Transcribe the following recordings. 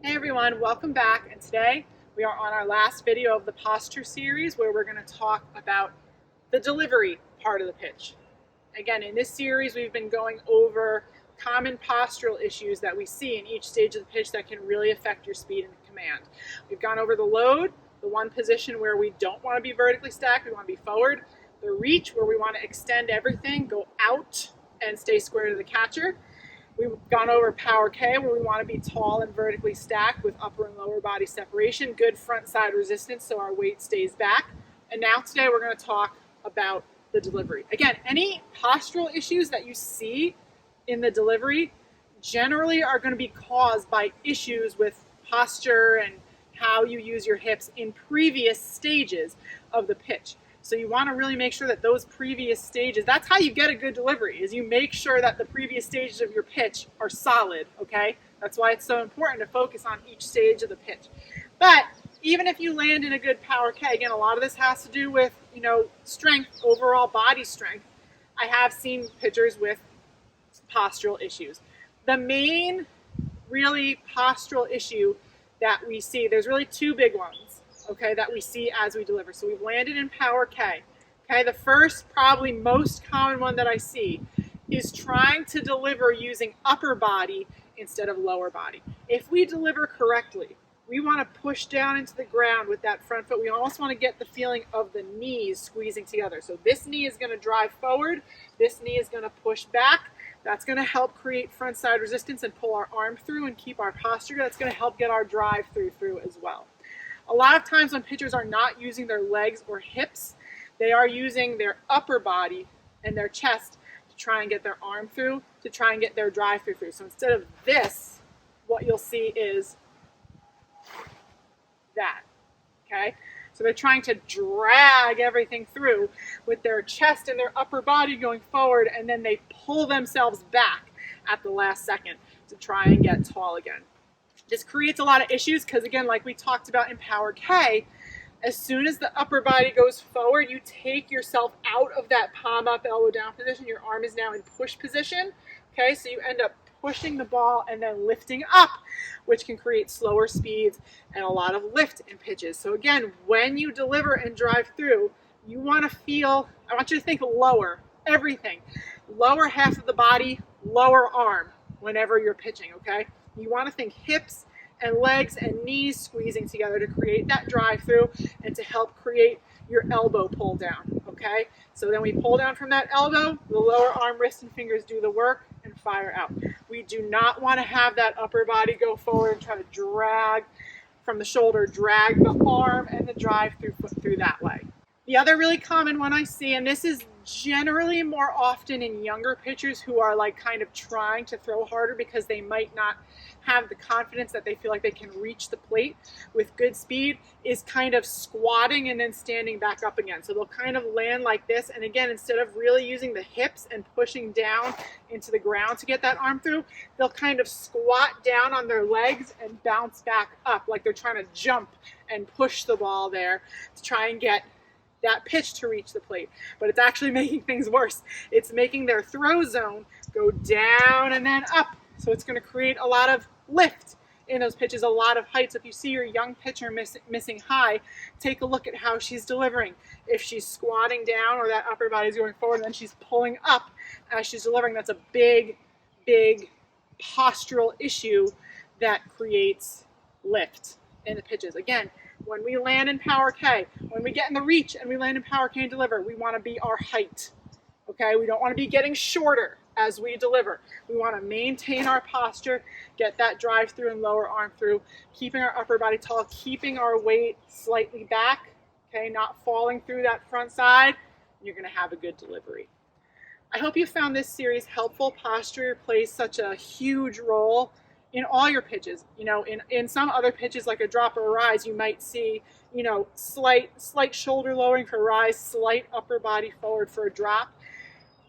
Hey everyone, welcome back, and today we are on our last video of the posture series where we're going to talk about the delivery part of the pitch. Again, in this series we've been going over common postural issues that we see in each stage of the pitch that can really affect your speed and command. We've gone over the load, the one position where we don't want to be vertically stacked, we want to be forward, the reach where we want to extend everything, go out and stay square to the catcher. We've gone over power K where we want to be tall and vertically stacked with upper and lower body separation, good front side resistance so our weight stays back. And now today we're going to talk about the delivery. Again, any postural issues that you see in the delivery generally are going to be caused by issues with posture and how you use your hips in previous stages of the pitch. So you want to really make sure that those previous stages, that's how you get a good delivery, is you make sure that the previous stages of your pitch are solid, okay? That's why it's so important to focus on each stage of the pitch. But even if you land in a good power K, again, a lot of this has to do with, strength, overall body strength. I have seen pitchers with postural issues. The main really postural issue that we see, there's really two big ones, okay, that we see as we deliver. So we've landed in power K. Okay, the first, probably most common one that I see is trying to deliver using upper body instead of lower body. If we deliver correctly, we want to push down into the ground with that front foot. We almost want to get the feeling of the knees squeezing together. So this knee is going to drive forward, this knee is going to push back. That's going to help create front side resistance and pull our arm through and keep our posture. That's going to help get our drive through as well. A lot of times when pitchers are not using their legs or hips, they are using their upper body and their chest to try and get their arm through, to try and get their drive through. So instead of this, what you'll see is that, okay? So they're trying to drag everything through with their chest and their upper body going forward, and then they pull themselves back at the last second to try and get tall again. This creates a lot of issues because, again, like we talked about in power K, as soon as the upper body goes forward, you take yourself out of that palm up, elbow down position. Your arm is now in push position. Okay, so you end up pushing the ball and then lifting up, which can create slower speeds and a lot of lift in pitches. So again, when you deliver and drive through, you want to feel, I want you to think lower, everything. Lower half of the body, lower arm whenever you're pitching, okay? You want to think hips and legs and knees squeezing together to create that drive through and to help create your elbow pull down, okay? So then we pull down from that elbow, the lower arm, wrist, and fingers do the work and fire out. We do not want to have that upper body go forward and try to drag from the shoulder, drag the arm and the drive through foot through that way. The other really common one I see, and this is generally more often in younger pitchers who are like kind of trying to throw harder because they might not have the confidence that they feel like they can reach the plate with good speed, is kind of squatting and then standing back up again. So they'll kind of land like this, and again, instead of really using the hips and pushing down into the ground to get that arm through, they'll kind of squat down on their legs and bounce back up like they're trying to jump and push the ball there to try and get that pitch to reach the plate. But it's actually making things worse. It's making their throw zone go down and then up. So it's going to create a lot of lift in those pitches, a lot of height. So if you see your young pitcher missing high, take a look at how she's delivering. If she's squatting down or that upper body's going forward and then she's pulling up as she's delivering, that's a big, big postural issue that creates lift in the pitches. Again, when we land in power K, when we get in the reach and we land in power K and deliver, we want to be our height, okay? We don't want to be getting shorter as we deliver. We want to maintain our posture, get that drive through and lower arm through, keeping our upper body tall, keeping our weight slightly back, okay? Not falling through that front side, and you're going to have a good delivery. I hope you found this series helpful. Posture plays such a huge role in all your pitches. In some other pitches like a drop or a rise, you might see, slight shoulder lowering for a rise, slight upper body forward for a drop,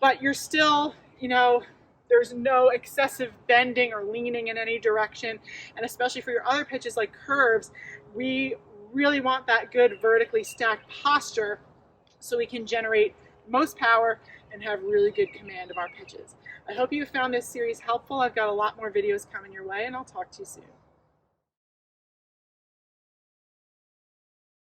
but you're still, there's no excessive bending or leaning in any direction. And especially for your other pitches like curves, we really want that good vertically stacked posture so we can generate most power and have really good command of our pitches. I hope you found this series helpful. I've got a lot more videos coming your way, and I'll talk to you soon.